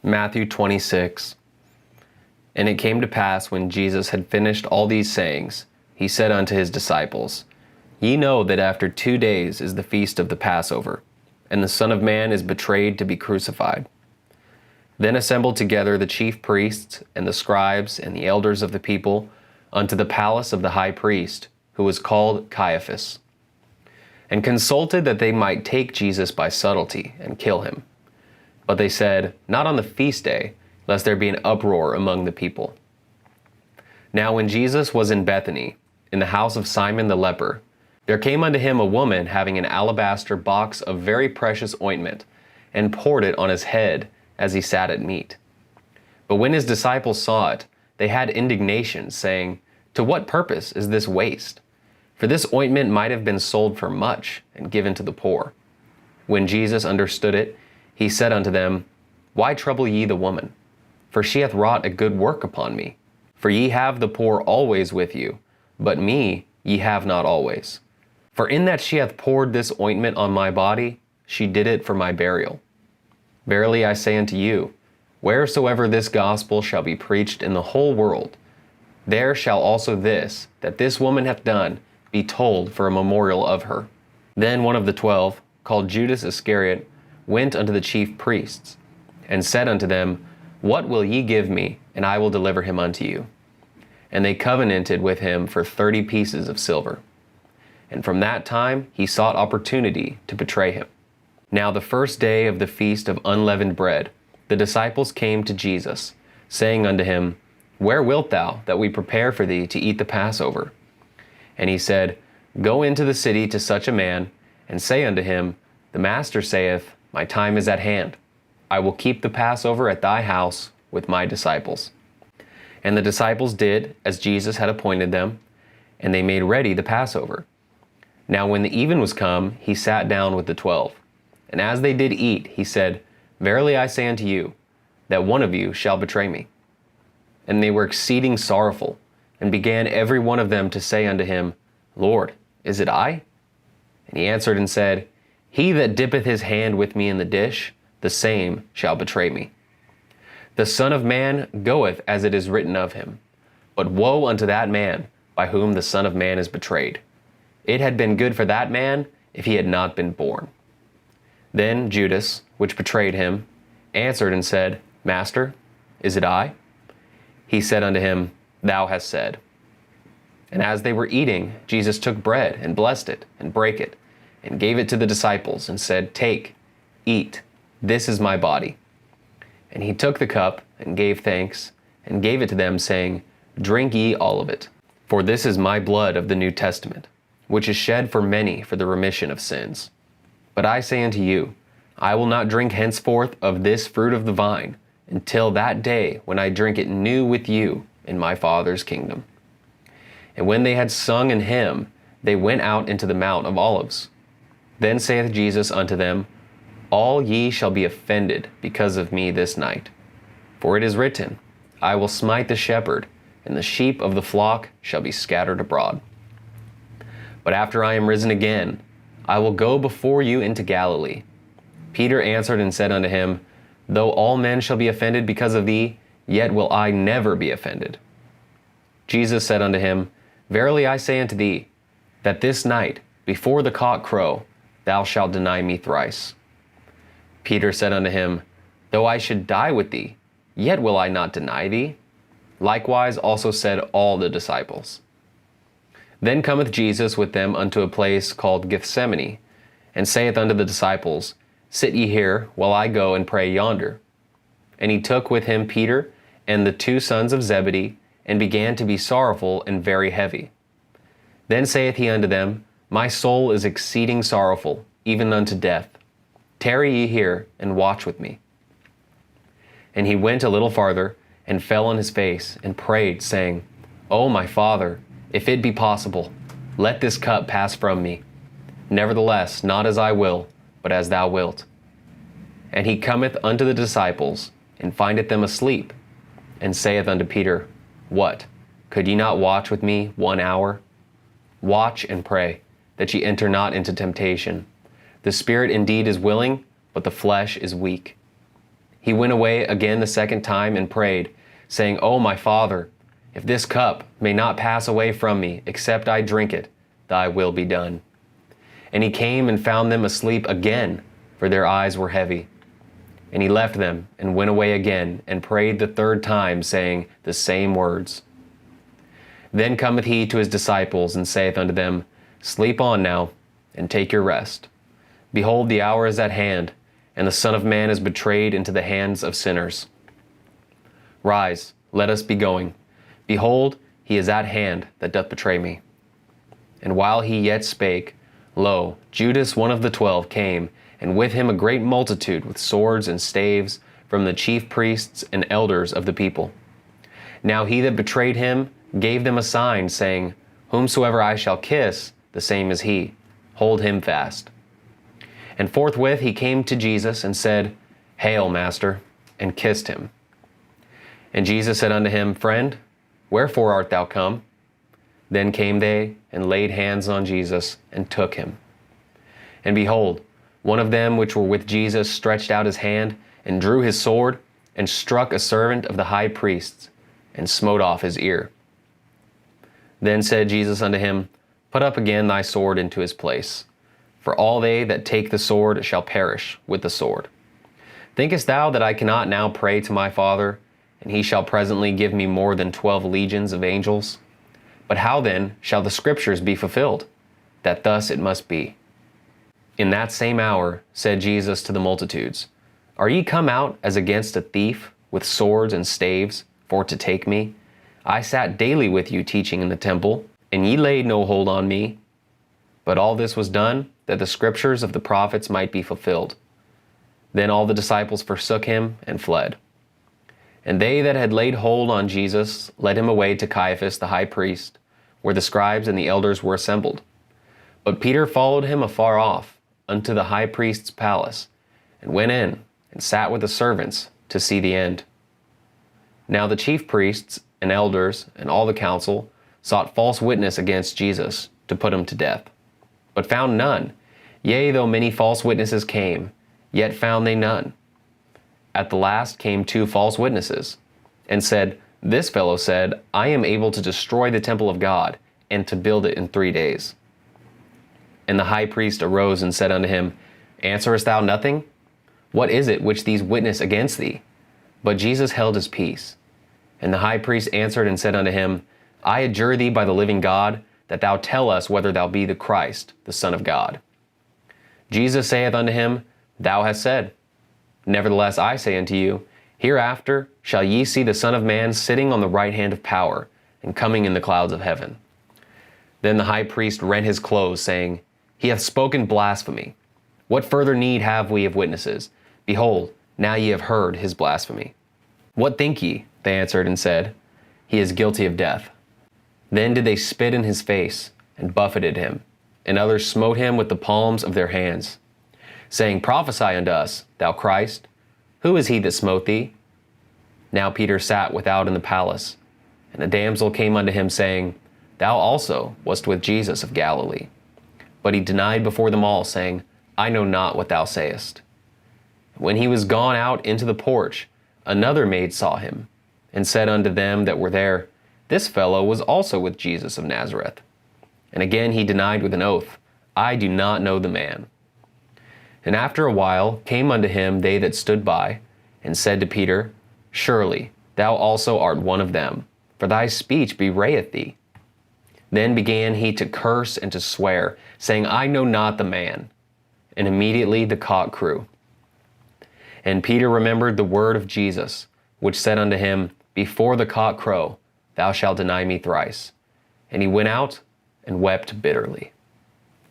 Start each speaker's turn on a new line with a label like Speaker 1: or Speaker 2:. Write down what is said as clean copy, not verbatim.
Speaker 1: Matthew 26. And it came to pass, when Jesus had finished all these sayings, he said unto his disciples, Ye know that after 2 days is the feast of the Passover, and the Son of Man is betrayed to be crucified. Then assembled together the chief priests, and the scribes, and the elders of the people, unto the palace of the high priest, who was called Caiaphas, and consulted that they might take Jesus by subtlety, and kill him. But they said, Not on the feast day, lest there be an uproar among the people. Now when Jesus was in Bethany, in the house of Simon the leper, there came unto him a woman having an alabaster box of very precious ointment, and poured it on his head as he sat at meat. But when his disciples saw it, they had indignation, saying, To what purpose is this waste? For this ointment might have been sold for much, and given to the poor. When Jesus understood it, he said unto them, Why trouble ye the woman? For she hath wrought a good work upon me. For ye have the poor always with you, but me ye have not always. For in that she hath poured this ointment on my body, she did it for my burial. Verily I say unto you, wheresoever this gospel shall be preached in the whole world, there shall also this, that this woman hath done, be told for a memorial of her. Then one of the 12, called Judas Iscariot, went unto the chief priests, and said unto them, What will ye give me, and I will deliver him unto you? And they covenanted with him for 30 pieces of silver. And from that time he sought opportunity to betray him. Now the first day of the feast of unleavened bread, the disciples came to Jesus, saying unto him, Where wilt thou that we prepare for thee to eat the Passover? And he said, Go into the city to such a man, and say unto him, The Master saith, My time is at hand. I will keep the Passover at thy house with my disciples. And the disciples did as Jesus had appointed them, and they made ready the Passover. Now when the even was come, he sat down with the 12. And as they did eat, he said, Verily I say unto you, that one of you shall betray me. And they were exceeding sorrowful, and began every one of them to say unto him, Lord, is it I? And he answered and said, He that dippeth his hand with me in the dish, the same shall betray me. The Son of Man goeth as it is written of him. But woe unto that man by whom the Son of Man is betrayed. It had been good for that man if he had not been born. Then Judas, which betrayed him, answered and said, Master, is it I? He said unto him, Thou hast said. And as they were eating, Jesus took bread, and blessed it, and brake it, and gave it to the disciples, and said, Take, eat, this is my body. And he took the cup, and gave thanks, and gave it to them, saying, Drink ye all of it, for this is my blood of the New Testament, which is shed for many for the remission of sins. But I say unto you, I will not drink henceforth of this fruit of the vine, until that day when I drink it new with you in my Father's kingdom. And when they had sung an hymn, they went out into the Mount of Olives. Then saith Jesus unto them, All ye shall be offended because of me this night. For it is written, I will smite the shepherd, and the sheep of the flock shall be scattered abroad. But after I am risen again, I will go before you into Galilee. Peter answered and said unto him, Though all men shall be offended because of thee, yet will I never be offended. Jesus said unto him, Verily I say unto thee, that this night, before the cock crow, thou shalt deny me thrice. Peter said unto him, Though I should die with thee, yet will I not deny thee. Likewise also said all the disciples. Then cometh Jesus with them unto a place called Gethsemane, and saith unto the disciples, Sit ye here, while I go and pray yonder. And he took with him Peter and the 2 sons of Zebedee, and began to be sorrowful and very heavy. Then saith he unto them, My soul is exceeding sorrowful, even unto death. Tarry ye here, and watch with me. And he went a little farther, and fell on his face, and prayed, saying, O my Father, if it be possible, let this cup pass from me. Nevertheless, not as I will, but as thou wilt. And he cometh unto the disciples, and findeth them asleep, and saith unto Peter, What? Could ye not watch with me 1 hour? Watch and pray, that ye enter not into temptation. The spirit indeed is willing, but the flesh is weak. He went away again the second time and prayed, saying, O my Father, if this cup may not pass away from me, except I drink it, thy will be done. And he came and found them asleep again, for their eyes were heavy. And he left them and went away again and prayed the third time, saying the same words. Then cometh he to his disciples and saith unto them, Sleep on now, and take your rest. Behold, the hour is at hand, and the Son of Man is betrayed into the hands of sinners. Rise, let us be going. Behold, he is at hand that doth betray me. And while he yet spake, lo, Judas, one of the 12, came, and with him a great multitude with swords and staves from the chief priests and elders of the people. Now he that betrayed him gave them a sign, saying, Whomsoever I shall kiss, the same is he. Hold him fast. And forthwith he came to Jesus and said, Hail, Master, and kissed him. And Jesus said unto him, Friend, wherefore art thou come? Then came they and laid hands on Jesus and took him. And behold, one of them which were with Jesus stretched out his hand and drew his sword and struck a servant of the high priest's and smote off his ear. Then said Jesus unto him, Put up again thy sword into his place, for all they that take the sword shall perish with the sword. Thinkest thou that I cannot now pray to my Father, and he shall presently give me more than 12 legions of angels? But how then shall the scriptures be fulfilled, that thus it must be? In that same hour said Jesus to the multitudes, Are ye come out as against a thief, with swords and staves, for to take me? I sat daily with you teaching in the temple, and ye laid no hold on me. But all this was done, that the scriptures of the prophets might be fulfilled. Then all the disciples forsook him and fled. And they that had laid hold on Jesus led him away to Caiaphas the high priest, where the scribes and the elders were assembled. But Peter followed him afar off, unto the high priest's palace, and went in, and sat with the servants to see the end. Now the chief priests and elders and all the council sought false witness against Jesus to put him to death, but found none. Yea, though many false witnesses came, yet found they none. At the last came 2 false witnesses, and said, This fellow said, I am able to destroy the temple of God, and to build it in 3 days. And the high priest arose and said unto him, Answerest thou nothing? What is it which these witness against thee? But Jesus held his peace. And the high priest answered and said unto him, I adjure thee by the living God, that thou tell us whether thou be the Christ, the Son of God. Jesus saith unto him, Thou hast said. Nevertheless I say unto you, Hereafter shall ye see the Son of Man sitting on the right hand of power, and coming in the clouds of heaven. Then the high priest rent his clothes, saying, He hath spoken blasphemy. What further need have we of witnesses? Behold, now ye have heard his blasphemy. What think ye? They answered and said, He is guilty of death. Then did they spit in his face, and buffeted him, and others smote him with the palms of their hands, saying, Prophesy unto us, thou Christ. Who is he that smote thee? Now Peter sat without in the palace, and a damsel came unto him, saying, Thou also wast with Jesus of Galilee. But he denied before them all, saying, I know not what thou sayest. When he was gone out into the porch, another maid saw him, and said unto them that were there, This fellow was also with Jesus of Nazareth. And again he denied with an oath, I do not know the man. And after a while came unto him they that stood by, and said to Peter, Surely thou also art one of them, for thy speech bewrayeth thee. Then began he to curse and to swear, saying, I know not the man. And immediately the cock crew. And Peter remembered the word of Jesus, which said unto him, Before the cock crow, thou shalt deny me thrice. And he went out and wept bitterly.